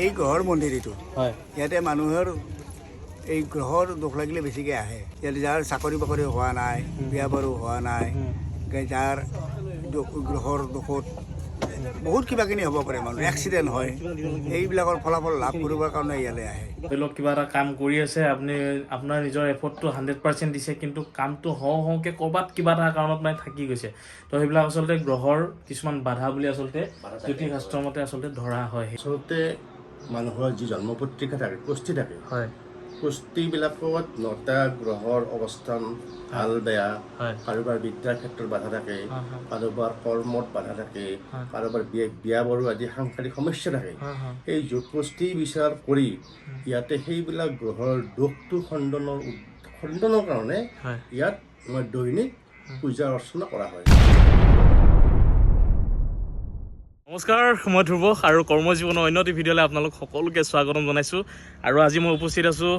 এই গ্ৰহৰ মন্দিৰ এইটো হয় ইয়াতে মানুহৰ এই গ্ৰহৰ দুখ লাগিলে বেছিকৈ আহে ইয়াতে যাৰ চাকৰি বাকৰি হোৱা নাই বিয়া বাৰু হোৱা নাই যাৰ গ্ৰহৰ দুখত বহুত কিবাকিনি হ'ব পাৰে মানুহ এক্সিডেণ্ট হয় এইবিলাকৰ ফলাফল লাভ কৰিবৰ কাৰণে ইয়ালৈ আহে ধৰি লওক কিবা এটা কাম কৰি আছে আপুনি আপোনাৰ নিজৰ এফৰ্টটো 100% দিছে কিন্তু কামটো হওঁকৈ ক'ৰবাত কিবা এটা কাৰণত মানে থাকি গৈছে তো সেইবিলাক আচলতে গ্ৰহৰ কিছুমান বাধা বুলি আচলতে জ্যোতিষ শাস্ত্ৰৰ মতে আচলতে ধৰা হয় আচলতে মানুহৰ যি জন্ম পত্ৰিকা থাকে পুষ্টি থাকে হয় পুষ্টিবিলাকত 9টা গ্ৰহৰ অৱস্থান ভাল বেয়া হয় কাৰোবাৰ বিদ্যাৰ ক্ষেত্ৰত বাধা থাকে হয় কাৰোবাৰ কৰ্মত বাধা থাকে কাৰোবাৰ বিয়া বাৰু আদি সাংসাৰিক সমস্যা থাকে সেই যোগ পুষ্টি বিচাৰ কৰি ইয়াতে সেইবিলাক গ্ৰহৰ দোষটো খণ্ডনৰ কাৰণে ইয়াত আমাৰ দৈনিক পূজা অৰ্চনা কৰা হয়। নমস্কাৰ মই ধ্ৰুৱ আৰু কৰ্মজীৱনৰ অন্য এটি ভিডিঅ'লৈ আপোনালোক সকলোকে স্বাগতম জনাইছোঁ আৰু আজি মই উপস্থিত আছোঁ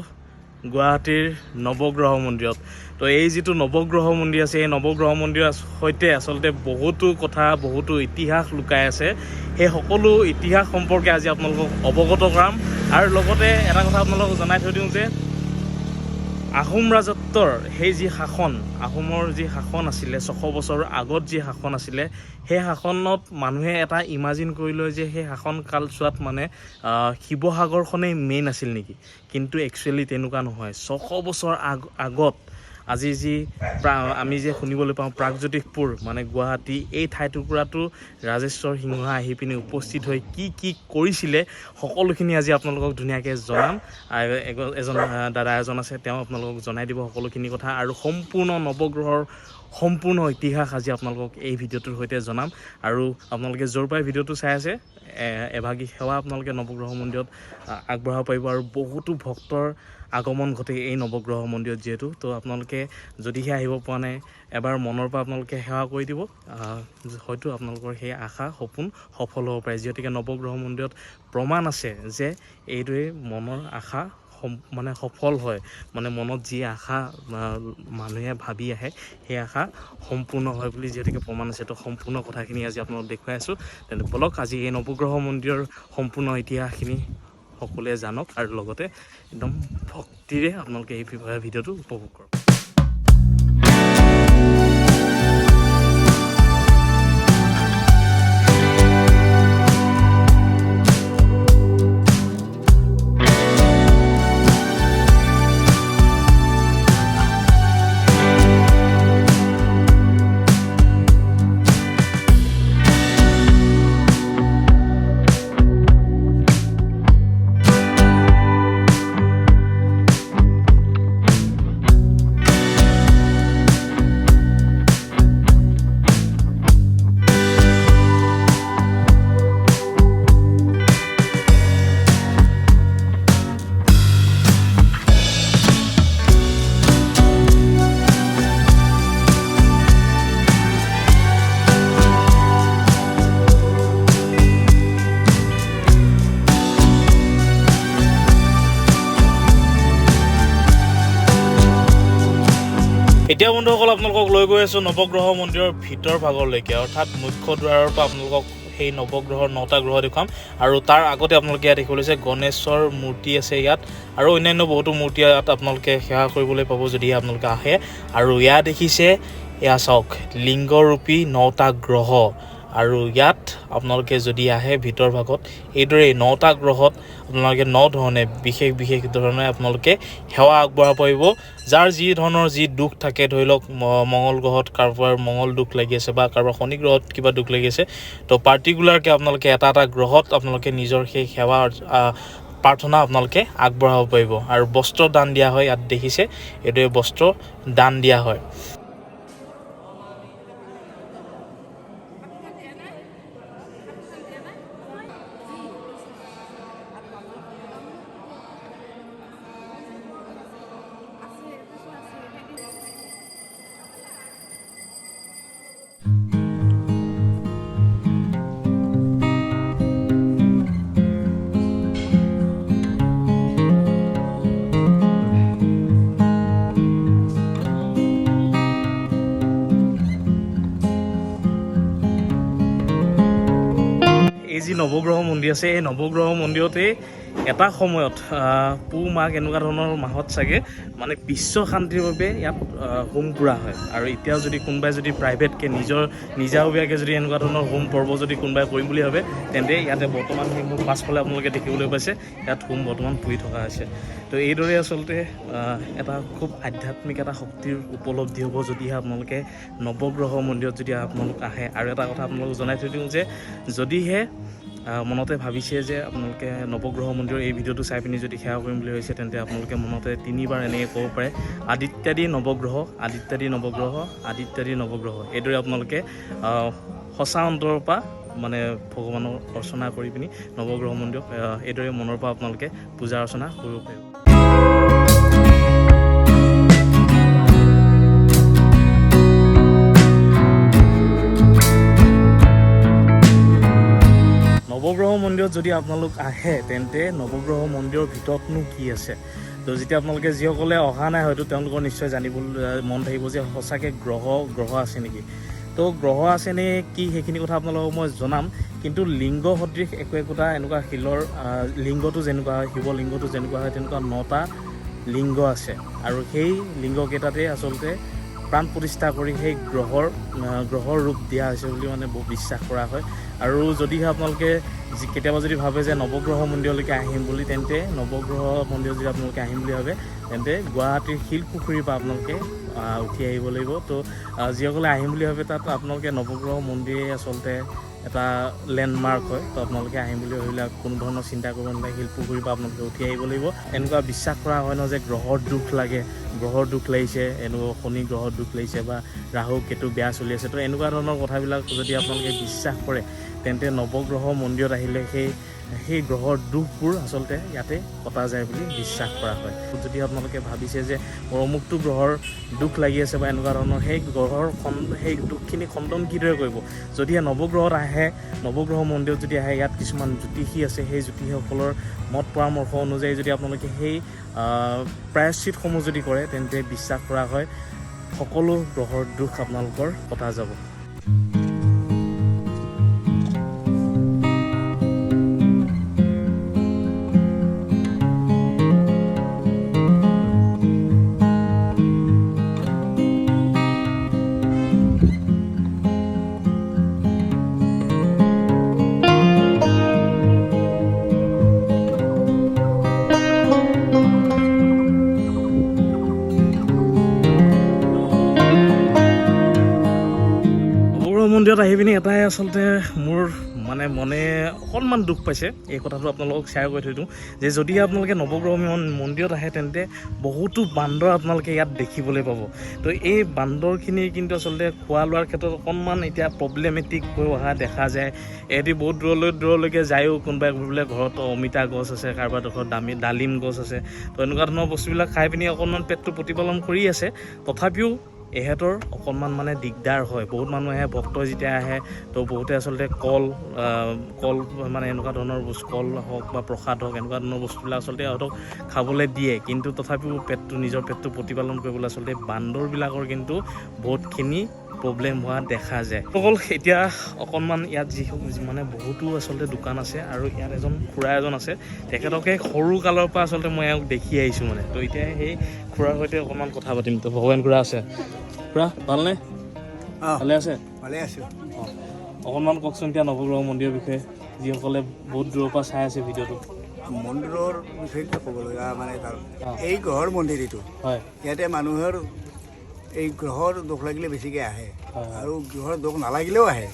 গুৱাহাটীৰ নৱগ্ৰহ মন্দিৰত। তো এই যিটো নৱগ্ৰহ মন্দিৰ আছে এই নৱগ্ৰহ মন্দিৰৰ সৈতে আচলতে বহুতো কথা বহুতো ইতিহাস লুকাই আছে। সেই সকলো ইতিহাস সম্পৰ্কে আজি আপোনালোকক অৱগত কৰাম আৰু লগতে এটা কথা আপোনালোকক জনাই থৈ দিওঁ যে আহোম ৰাজত্বৰ সেই যি শাসন আহোমৰ যি শাসন আছিলে 600 বছৰৰ আগত যি শাসন আছিলে সেই শাসনত মানুহে এটা ইমাজিন কৰি লয় যে সেই শাসন কালছোৱাত মানে শিৱসাগৰখনেই মেইন আছিল নেকি, কিন্তু একচুৱেলি তেনেকুৱা নহয়। 600 বছৰ আগত আজি যি আমি যে শুনিবলৈ পাওঁ প্ৰাগজ্যোতিষপুৰ মানে গুৱাহাটী এই ঠাইটুকুৰাটো ৰাজেশ্বৰ সিংহ আহি পিনি উপস্থিত হৈ কি কৰিছিলে সকলোখিনি আজি আপোনালোকক ধুনীয়াকৈ জনাম। এজন দাদা এজন আছে তেওঁ আপোনালোকক জনাই দিব সকলোখিনি কথা আৰু সম্পূৰ্ণ নৱগ্ৰহৰ সম্পূৰ্ণ ইতিহাস আজি আপোনালোকক এই ভিডিঅ'টোৰ সৈতে জনাম। আৰু আপোনালোকে য'ৰ পৰাই ভিডিঅ'টো চাই আছে এভাগী সেৱা আপোনালোকে নৱগ্ৰহ মন্দিৰত আগবঢ়াব পাৰিব আৰু বহুতো ভক্তৰ আগমন ঘটে এই নৱগ্ৰহ মন্দিৰত যিহেতু। তো আপোনালোকে যদিহে আহিব পৰা নাই এবাৰ মনৰ পৰা আপোনালোকে সেৱা কৰি দিব, হয়তো আপোনালোকৰ সেই আশা সপোন সফল হ'ব পাৰে। যিহেতুকে নৱগ্ৰহ মন্দিৰত প্ৰমাণ আছে যে এইদৰে মনৰ আশা মানে সফল হয়, মানে মনত যি আশা মানুহে ভাবি আহে সেই আশা সম্পূৰ্ণ হয় বুলি যিহেতুকে প্ৰমাণ আছে। তো সম্পূৰ্ণ কথাখিনি আজি আপোনালোকক দেখুৱাই আছোঁ। তেন্তে বলক আজি এই নৱগ্ৰহ মন্দিৰৰ সম্পূৰ্ণ ইতিহাসখিনি সকলোৱে জানক আৰু লগতে একদম ভক্তিৰে আপোনালোকে এই ভিডিঅ'টো উপভোগ কৰক। এতিয়া বন্ধুসকল আপোনালোকক লৈ গৈ আছোঁ নৱগ্ৰহ মন্দিৰৰ ভিতৰ ভাগলৈকে, অৰ্থাৎ মুখ্য দুৱাৰৰ পৰা আপোনালোকক সেই নৱগ্ৰহৰ 9টা গ্ৰহ দেখুৱাম। আৰু তাৰ আগতে আপোনালোকে ইয়াত দেখিবলৈ পাইছে গণেশৰ মূৰ্তি আছে ইয়াত আৰু অন্যান্য বহুতো মূৰ্তি ইয়াত আপোনালোকে সেৱা কৰিবলৈ পাব যদিহে আপোনালোকে আহে। আৰু ইয়াত দেখিছে এয়া চাওক লিংগৰূপী 9টা গ্ৰহ। আৰু ইয়াত আপোনালোকে যদি আহে ভিতৰ ভাগত এইদৰে 9টা গ্ৰহত আপোনালোকে 9 ধৰণে বিশেষ ধৰণে আপোনালোকে সেৱা আগবঢ়াব পাৰিব। যাৰ যি ধৰণৰ যি দুখ থাকে, ধৰি লওক মঙল গ্ৰহত কাৰোবাৰ মঙল দুখ লাগি আছে বা কাৰোবাৰ শনি গ্ৰহত কিবা দুখ লাগি আছে, তো পাৰ্টিকুলাৰকৈ আপোনালোকে এটা গ্ৰহত আপোনালোকে নিজৰ সেই সেৱা প্ৰাৰ্থনা আপোনালোকে আগবঢ়াব পাৰিব। আৰু বস্ত্ৰ দান দিয়া হয়, ইয়াত দেখিছে এইদৰে বস্ত্ৰ দান দিয়া হয়। নৱগ্ৰহ মন্দিৰ আছে এই নৱগ্ৰহ মন্দিৰতে এটা সময়ত পুহ মাঘ এনেকুৱা ধৰণৰ মাহত চাগে মানে বিশ্ব শান্তিৰ বাবে ইয়াত হোম পুৰা হয় আৰু এতিয়াও যদি কোনোবাই যদি প্ৰাইভেটকৈ নিজাববীয়াকৈ যদি এনেকুৱা ধৰণৰ হোম পৰ্ব যদি কোনোবাই কৰিম বুলি ভাবে তেন্তে ইয়াতে বৰ্তমান সেই মোৰ পাছফালে আপোনালোকে দেখিবলৈ পাইছে ইয়াত হোম বৰ্তমান পুৰি থকা হৈছে তো এইদৰে আচলতে এটা খুব আধ্যাত্মিক এটা শক্তিৰ উপলব্ধি হ'ব যদিহে আপোনালোকে নৱগ্ৰহ মন্দিৰত যদি আপোনালোক আহে আৰু এটা কথা আপোনালোকক জনাই থৈ দিওঁ যে যদিহে মনতে ভাবিছে যে আপোনালোকে নৱগ্ৰহ মন্দিৰৰ এই ভিডিঅ'টো চাই পিনি যদি সেৱা কৰিম বুলি ভাবিছে তেন্তে আপোনালোকে মনতে 3বাৰ এনেকৈ ক'ব পাৰে আদিত্যাদি নৱগ্ৰহ আদিত্যাদি নৱগ্ৰহ আদিত্যাদি নৱগ্ৰহ এইদৰে আপোনালোকে সঁচা অন্তৰৰ পৰা মানে ভগৱানৰ অৰ্চনা কৰি পিনি নৱগ্ৰহ মন্দিৰক এইদৰে মনৰ পৰা আপোনালোকে পূজা অৰ্চনা কৰিব পাৰিব নৱগ্ৰহ মন্দিৰত যদি আপোনালোক আহে তেন্তে নৱগ্ৰহ মন্দিৰৰ ভিতৰতনো কি আছে তো যেতিয়া আপোনালোকে যিসকলে অহা নাই হয়তো তেওঁলোকৰ নিশ্চয় জানিবলৈ মন থাকিব যে সঁচাকৈ গ্ৰহ আছে নেকি তো গ্ৰহ আছে নে কি সেইখিনি কথা আপোনালোকক মই জনাম কিন্তু লিংগ সদৃশ একোটা এনেকুৱা শিলৰ লিংগটো যেনেকুৱা হয় শিৱলিংগটো যেনেকুৱা হয় তেনেকুৱা 9টা লিংগ আছে আৰু সেই লিংগকেইটাতে আচলতে প্ৰাণ প্ৰতিষ্ঠা কৰি সেই গ্ৰহৰ ৰূপ দিয়া হৈছে বুলি মানে বিশ্বাস কৰা হয় আৰু যদিহে আপোনালোকে কেতিয়াবা যদি ভাবে যে নৱগ্ৰহ মন্দিৰলৈকে আহিম বুলি তেন্তে নৱগ্ৰহ মন্দিৰত যদি আপোনালোকে আহিম বুলি ভাবে তেন্তে গুৱাহাটীৰ শিলপুখুৰীৰ পৰা আপোনালোকে উঠি আহিব লাগিব তো যিসকলে আহিম বুলি ভাবে তাত আপোনালোকে নৱগ্ৰহ মন্দিৰে আচলতে এটা লেণ্ডমাৰ্ক হয় তো আপোনালোকে আহিম বুলি ভাবিলে কোনো ধৰণৰ চিন্তা কৰিব নালাগে শিলপুখুৰীৰ পৰা আপোনালোকে উঠি আহিব লাগিব এনেকুৱা বিশ্বাস কৰা হয় ন যে গ্ৰহৰ দুখ লাগিছে শনি গ্ৰহৰ দুখ লাগিছে বা ৰাহু কেতু বেয়া চলি আছে তো এনেকুৱা ধৰণৰ কথাবিলাক যদি আপোনালোকে বিশ্বাস কৰে তেন্তে নৱগ্ৰহ মন্দিৰত আহিলে সেই গ্ৰহৰ দুখবোৰ আচলতে ইয়াতে কটা যায় বুলি বিশ্বাস কৰা হয় যদি আপোনালোকে ভাবিছে যে মোৰ অমুকটো গ্ৰহৰ দুখ লাগি আছে বা এনেকুৱা ধৰণৰ সেই গ্ৰহৰ সেই দুখখিনি খণ্ডন কিদৰে কৰিব যদিহে নৱগ্ৰহত আহে নৱগ্ৰহ মন্দিৰত যদি আহে ইয়াত কিছুমান জ্যোতিষী আছে সেই জ্যোতিষীসকলৰ মত পৰামৰ্শ অনুযায়ী যদি আপোনালোকে সেই প্ৰায়শ্চিতসমূহ যদি কৰে তেন্তে বিশ্বাস কৰা হয় সকলো গ্ৰহৰ দুখ আপোনালোকৰ কটা যাব মন্দিৰত আহি পিনি এটাই আচলতে মোৰ মনে অকণমান দুখ পাইছে এই কথাটো আপোনালোকক শ্বেয়াৰ কৰি থৈ দিওঁ যে যদিহে আপোনালোকে নৱগ্ৰহ মন্দিৰত আহে তেন্তে বহুতো বান্দৰ আপোনালোকে ইয়াত দেখিবলৈ পাব তো এই বান্দৰখিনি কিন্তু আচলতে খোৱা লোৱাৰ ক্ষেত্ৰত অকণমান এতিয়া প্ৰব্লেমেটিক হৈ অহা দেখা যায় এহেঁতি বহুত দূৰলৈকে যায়ো কোনোবাই বোলে ঘৰত অমিতা গছ আছে কাৰোবাৰ ঘৰত ডালিম গছ আছে তো এনেকুৱা ধৰণৰ বস্তুবিলাক খাই পিনি অকণমান পেটটো প্ৰতিপালন কৰি আছে তথাপিও এহেঁতৰ অকণমান দিগদাৰ হয় বহুত মানুহ আহে ভক্ত যেতিয়া আহে তো বহুতে আচলতে কল এনেকুৱা ধৰণৰ বস্তু কল হওক বা প্ৰসাদ হওক এনেকুৱা ধৰণৰ বস্তুবিলাক আচলতে ইহঁতক খাবলৈ দিয়ে কিন্তু তথাপিও নিজৰ পেটটো প্ৰতিপালন কৰিবলৈ আচলতে বান্দৰবিলাকৰ কিন্তু বহুতখিনি প্ৰব্লেম হোৱা দেখা যায় অকল এতিয়া অকণমান ইয়াত বহুতো আচলতে দোকান আছে আৰু ইয়াত খুৰা এজন আছে তেখেতকে সৰু কালৰ পৰা আচলতে মই এওঁক দেখি আহিছোঁ তো এতিয়া সেই খুৰাৰ সৈতে অকণমান কথা পাতিম তো ভগৱান খুৰা আছে খুৰা ভালনে ভালে আছে অকণমান কওকচোন এতিয়া নৱগ্ৰহ মন্দিৰৰ বিষয়ে যিসকলে বহুত দূৰৰ পৰা চাই আছে ভিডিঅ'টো মন্দিৰৰ বিষয়ে ক'ব লগা এই গ্ৰহৰ মন্দিৰ এইটো হয় ইয়াতে মানুহৰ এই গ্ৰহৰ দুখ লাগিলে বেছিকৈ আহে আৰু গ্ৰহৰ দুখ নালাগিলেও আহে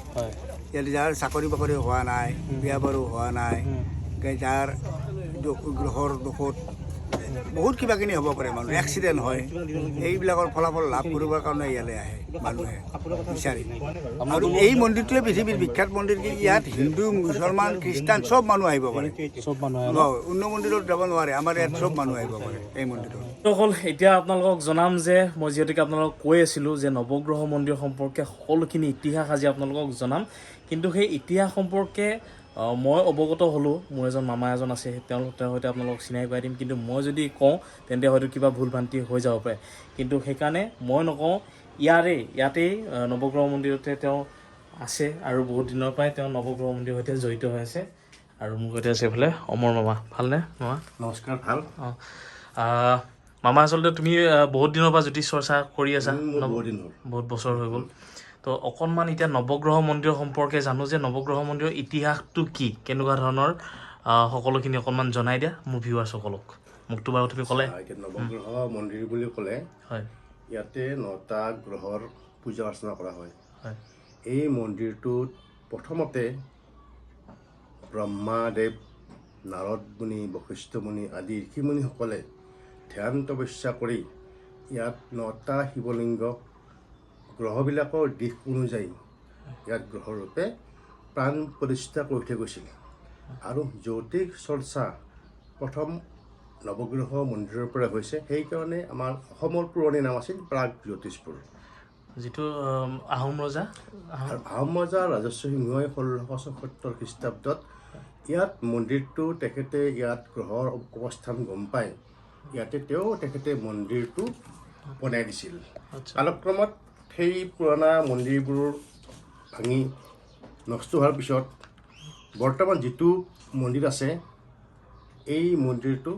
ইয়াত যাৰ চাকৰি বাকৰি হোৱা নাই বিয়া বাৰু হোৱা নাই যাৰ গ্ৰহৰ দুখত বহুত কিবাকিনি হ'ব পাৰে মানুহ এক্সিডেণ্ট হয় এইবিলাকৰ ফলাফল লাভ কৰিবৰ কাৰণে ইয়ালৈ আহে মানুহে বিচাৰি আৰু এই মন্দিৰটোৱে পৃথিৱীৰ বিখ্যাত মন্দিৰ কি ইয়াত হিন্দু মুছলমান খ্ৰীষ্টান চব মানুহ আহিব পাৰে অন্য মন্দিৰত যাব নোৱাৰে আমাৰ ইয়াত চব মানুহ আহিব পাৰে এই মন্দিৰত অকল এতিয়া আপোনালোকক জনাম যে মই যিহেতুকে আপোনালোকক কৈ আছিলোঁ যে নৱগ্ৰহ মন্দিৰ সম্পৰ্কে সকলোখিনি ইতিহাস আজি আপোনালোকক জনাম কিন্তু সেই ইতিহাস সম্পৰ্কে মই অৱগত হ'লোঁ মোৰ এজন মামা এজন আছে তেওঁৰ সৈতে আপোনালোকক চিনাকি কৰাই দিম কিন্তু মই যদি কওঁ তেন্তে হয়তো কিবা ভুল ভ্ৰান্তি হৈ যাব পাৰে কিন্তু সেইকাৰণে মই নকওঁ ইয়াতেই নৱগ্ৰহ মন্দিৰতে তেওঁ আছে আৰু বহুত দিনৰ পৰাই তেওঁ নৱগ্ৰহ মন্দিৰৰ সৈতে জড়িত হৈ আছে আৰু মোৰ সৈতে আছে এইফালে অমৰ মামা। ভালনে মামা? নমস্কাৰ, ভাল। অঁ মামা, আচলতে তুমি বহুত দিনৰ পৰা জ্যোতিষ চৰ্চা কৰি আছা, বহুত দিন হ'ল, বহুত বছৰ হৈ গ'ল। তো অকণমান এতিয়া নৱগ্ৰহ মন্দিৰৰ সম্পৰ্কে জানো যে নৱগ্ৰহ মন্দিৰৰ ইতিহাসটো কি, কেনেকুৱা ধৰণৰ সকলোখিনি অকণমান জনাই দিয়া মোৰ ভিউৱাৰ্ছসকলক। মোকতো বাৰু তুমি ক'লে। এতিয়া নৱগ্ৰহ মন্দিৰ বুলি ক'লে হয় ইয়াতে 9টা গ্ৰহৰ পূজা অৰ্চনা কৰা হয়। হয় এই মন্দিৰটোত প্ৰথমতে ব্ৰহ্মাদেৱ, নাৰদ মুনি, বশিষ্ঠ মুনি আদি ঋষিমুনিসকলে ধ্যান তপস্যা কৰি ইয়াত 9টা শিৱলিংগ গ্ৰহবিলাকৰ দিশ অনুযায়ী ইয়াত গ্ৰহৰূপে প্ৰাণ প্ৰতিষ্ঠা কৰি থৈ গৈছিল। আৰু জ্যোতিষ চৰ্চা প্ৰথম নৱগ্ৰহ মন্দিৰৰ পৰা হৈছে, সেইকাৰণে আমাৰ অসমৰ পুৰণি নাম আছিল প্ৰাগ জ্যোতিষপুৰ। যিটো আহোম ৰজা আৰু আহোম ৰজা ৰাজস্ব সিংহই 1674 খ্ৰীষ্টাব্দত ইয়াত মন্দিৰটো তেখেতে ইয়াত গ্ৰহৰ অৱস্থান গম পায় ইয়াতে তেখেতে মন্দিৰটো বনাই দিছিল। কালক্ৰমত সেই পুৰণা মন্দিৰবোৰ ভাঙি নষ্ট হোৱাৰ পিছত বৰ্তমান যিটো মন্দিৰ আছে, এই মন্দিৰটো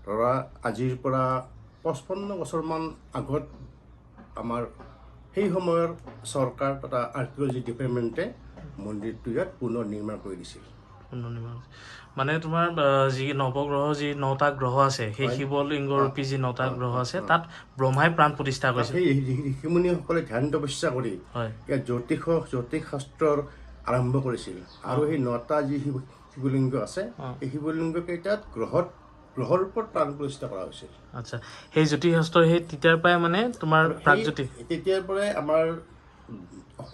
ধৰা আজিৰ পৰা 55 বছৰমান আগত আমাৰ সেই সময়ৰ চৰকাৰ তথা আৰ্কিঅলজি ডিপাৰ্টমেণ্টে মন্দিৰটো ইয়াত পুনৰ নিৰ্মাণ কৰি দিছিল। মানে তোমাৰ যি নৱগ্ৰহ, যি 9টা গ্ৰহ আছে, সেই শিৱলিংগৰূপী যি 9টা গ্ৰহ আছে, তাত ব্ৰহ্মাই প্ৰাণ প্ৰতিষ্ঠা কৰিছে। সেই ঋষিমুনিসকলে ধ্যান তপস্যা কৰি ইয়াত জ্যোতিষ শাস্ত্ৰৰ আৰম্ভ কৰিছিল। আৰু সেই 9টা যি শিৱলিংগ আছে, এই শিৱলিংগকেইটাত গ্ৰহৰ ওপৰত প্ৰাণ প্ৰতিষ্ঠা কৰা হৈছিল। আচ্ছা, সেই জ্যোতিষ শাস্ত্ৰৰ সেই তেতিয়াৰ পৰাই মানে তোমাৰ প্ৰাগজ্যোতিষ, তেতিয়াৰ পৰাই আমাৰ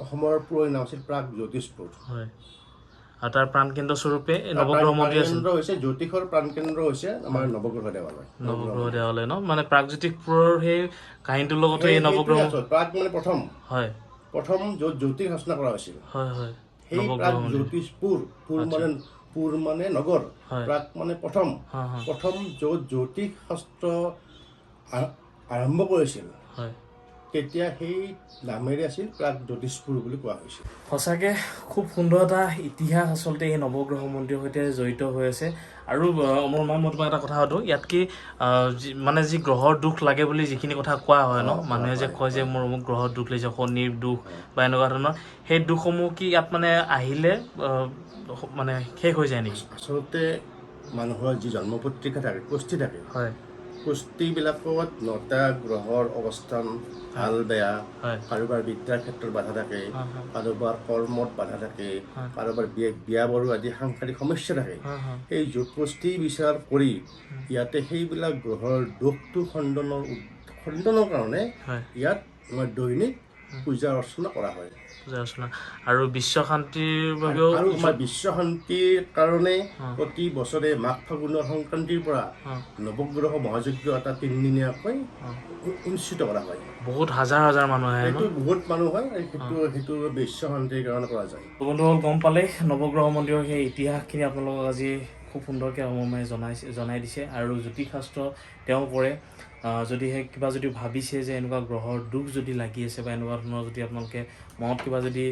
অসমৰ পুৰণি নাম আছিল প্ৰাগ জ্যোতিষপুৰ। হয়, আৰু তাৰ প্ৰাণকেন্দ্ৰ স্বৰূপে নৱগ্ৰহ মন্দিৰ আছে। হৈছে জ্যোতিষৰ প্ৰাণকেন্দ্ৰ হৈছে আমাৰ নৱগ্ৰহ দেৱালয়। নৱগ্ৰহ দেৱালয় ন, মানে প্ৰাগজ্যোতিষপুৰৰ সেই কাহিনীটোৰ লগতো এই নৱগ্ৰহ প্ৰাগ মানে প্ৰথম য'ত জ্যোতিষ ৰচনা কৰা হৈছিল। হয় হয়, সেই প্ৰাগ জ্যোতিষপুৰ, পুৰ মানে নগৰ, প্ৰাগ মানে প্ৰথম য'ত জ্যোতিষ শাস্ত্ৰ আৰম্ভ কৰিছিল, তেতিয়া সেই নামেৰে আছিল প্ৰাগ জ্যোতিষপুৰ বুলি কোৱা হৈছিল। সঁচাকৈ খুব সুন্দৰ এটা ইতিহাস আচলতে এই নৱগ্ৰহ মন্দিৰৰ সৈতে জড়িত হৈ আছে। আৰু অমৰ মা, মই তোমাক এটা কথা সুধোঁ, ইয়াত কি মানে যি গ্ৰহৰ দুখ লাগে বুলি যিখিনি কথা কোৱা হয় ন, মানুহে যে কয় যে মোৰ অমুক গ্ৰহৰ দুখ লাগিছে, শনিৰ দুখ বা এনেকুৱা ধৰণৰ, সেই দুখসমূহ কি ইয়াত মানে আহিলে মানে শেষ হৈ যায় নেকি? আচলতে মানুহৰ যি জন্মপত্ৰিকা থাকে, কুষ্টি থাকে, কুষ্টিবিলাকত 9টা গ্ৰহৰ অৱস্থান ভাল বেয়া, কাৰোবাৰ বিদ্যাৰ ক্ষেত্ৰত বাধা থাকে, কাৰোবাৰ কৰ্মত বাধা থাকে, কাৰোবাৰ বিয়া বাৰু আদি সাংসাৰিক সমস্যা থাকে। সেই কুষ্টি বিচাৰ কৰি ইয়াতে সেইবিলাক গ্ৰহৰ দোষটো খণ্ডনৰ কাৰণে ইয়াত আমাৰ দৈনিক পূজা অৰ্চনা কৰা হয়। আৰু বিশ্ব শান্তিৰ বাবেও, আৰু আমাৰ বিশ্ব শান্তিৰ কাৰণে প্ৰতি বছৰে মাঘ ফাগুনৰ সংক্ৰান্তিৰ পৰা নৱগ্ৰহ মহাযজ্ঞ এটা 3দিনীয়াকৈ অনুষ্ঠিত কৰা হয়। বহুত হাজাৰ মানুহ আহে, সেইটো বহুত মানুহ হয়, সেইটো বিশ্ব শান্তিৰ কাৰণে কৰা যায়। বন্ধুসকল, গম পালে নৱগ্ৰহ মন্দিৰৰ সেই ইতিহাসখিনি আপোনালোকক আজি খুব সুন্দৰকৈ অমৰমায়ে জনাই দিছে। আৰু জ্যোতিষ শাস্ত্ৰ তেওঁ কৰে, যদিহে কিবা যদি ভাবিছে যে এনেকুৱা গ্ৰহৰ দুখ যদি লাগি আছে বা এনেকুৱা ধৰণৰ যদি আপোনালোকে মনত কিবা যদি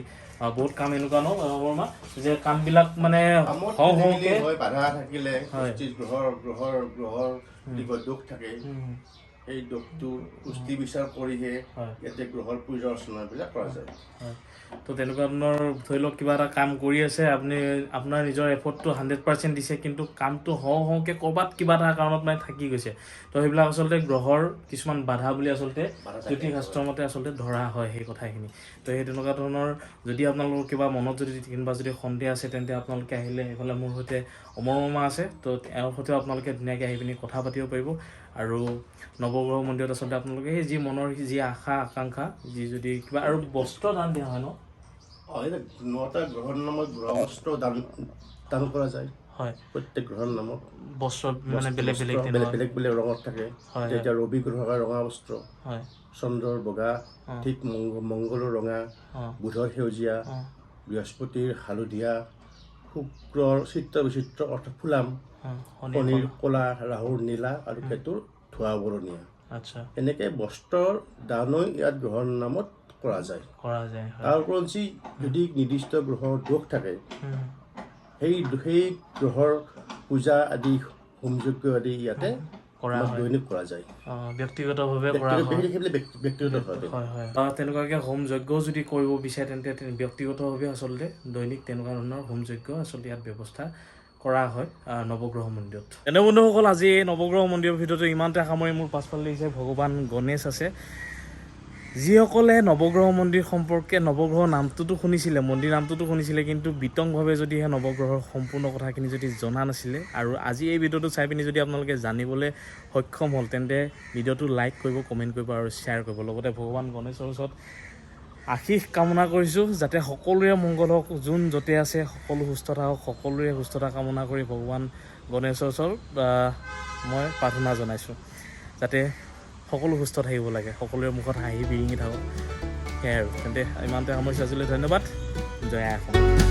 বহুত কাম এনেকুৱা ন অমৰমা, যে কামবিলাক মানে বাধা থাকিলে, গ্ৰহৰ দুখ থাকে, সেই দুখটো কুষ্টি বিচাৰ কৰিহে ইয়াতে গ্ৰহৰ পূজা অৰ্চনাবিলাক কৰা যায়। তো তেনেকুৱা ধৰণৰ ধৰি লওক কিবা এটা কাম কৰি আছে, আপুনি আপোনাৰ নিজৰ এফৰ্টটো 100% দিছে, কিন্তু কামটো হওঁকৈ ক'ৰবাত কিবা এটা কাৰণত মানে থাকি গৈছে। তো সেইবিলাক আচলতে গ্ৰহৰ কিছুমান বাধা বুলি আচলতে জ্যোতিষ শাস্ত্ৰৰ মতে আচলতে ধৰা হয় সেই কথাখিনি। তো সেই তেনেকুৱা ধৰণৰ যদি আপোনালোকৰ কিবা মনত যদি সন্দেহ আছে, তেন্তে আপোনালোকে আহিলে এইফালে মোৰ সৈতে অমৰ মামা আছে, তো তেওঁৰ সৈতেও আপোনালোকে ধুনীয়াকৈ আহি পিনি কথা পাতিব পাৰিব। আৰু নৱগ্ৰহ মন্দিৰত আচলতে আপোনালোকে সেই যি মনৰ যি আশা আকাংক্ষা, যি যদি কিবা আৰু বস্ত্ৰ দান দিয়া হয় ন, 9টা গ্ৰহৰ নামত গ্ৰহ বস্ত্ৰ দান কৰা যায়। প্ৰত্যেক গ্ৰহৰ নামত বস্ত্ৰ মানে বেলেগ বেলেগ ৰঙত থাকে। যেতিয়া ৰবি গ্ৰহৰ ৰঙা বস্ত্ৰ, চন্দ্ৰৰ বগা, ঠিক মংগলৰ ৰঙা, বুধৰ সেউজীয়া, বৃহস্পতিৰ হালধীয়া, শুক্ৰৰ চিত্ৰ বিচিত্ৰ অৰ্থাৎ ফুলাম, শনিৰ ক'লা, ৰাহুৰ নীলা আৰু কেতুৰ ধোঁৱা বৰণীয়া। এনেকৈ বস্ত্ৰৰ দানো ইয়াত গ্ৰহৰ নামত কৰা যায়। তাৰ ওপৰত যদি নিৰ্দিষ্ট গ্ৰহৰ দোষ থাকে, সেই গ্ৰহৰ পূজা আদি হোমযজ্ঞ আদি ইয়াতে কৰা হয় দৈনিক কৰা যায় ব্যক্তিগতভাৱে কৰা হয় ব্যক্তিগতভাৱে হয় হয় তেনেকুৱাকৈ হোম যজ্ঞ যদি কৰিব বিচাৰে তেন্তে ব্যক্তিগতভাৱে আচলতে দৈনিক তেনেকুৱা ধৰণৰ হোম যজ্ঞ আচলতে ইয়াত ব্যৱস্থা কৰা হয় নৱগ্ৰহ মন্দিৰত। এনে বন্ধুসকল আজি এই নৱগ্ৰহ মন্দিৰৰ ভিতৰতে ইমানতে সামৰি মোৰ পাছফালে দেখিছে ভগৱান গণেশ আছে। যিসকলে নৱগ্ৰহ মন্দিৰ সম্পৰ্কে নৱগ্ৰহ নামটোতো শুনিছিলে, মন্দিৰ নামটোতো শুনিছিলে, কিন্তু বিতংভাৱে যদি সেই নৱগ্ৰহৰ সম্পূৰ্ণ কথাখিনি যদি জনা নাছিলে আৰু আজি এই ভিডিঅ'টো চাই পিনি যদি আপোনালোকে জানিবলৈ সক্ষম হ'ল তেন্তে ভিডিঅ'টো লাইক কৰিব, কমেণ্ট কৰিব আৰু শ্বেয়াৰ কৰিব। লগতে ভগৱান গণেশৰ ওচৰত আশীষ কামনা কৰিছোঁ যাতে সকলোৰে মংগল হওক, যোন য'তে আছে সকলো সুস্থ থাকক, সকলোৰে সুস্থতা কামনা কৰি ভগৱান গণেশৰ ওচৰত মই প্ৰাৰ্থনা জনাইছোঁ যাতে সকলো সুস্থ থাকিব লাগে, সকলোৰে মুখত হাঁহি বিৰিঙি থাকক। সেয়াই আৰু তেন্তে ইমানতে সামৰিছোঁ আজিলৈ। ধন্যবাদ। জয় আই অসম।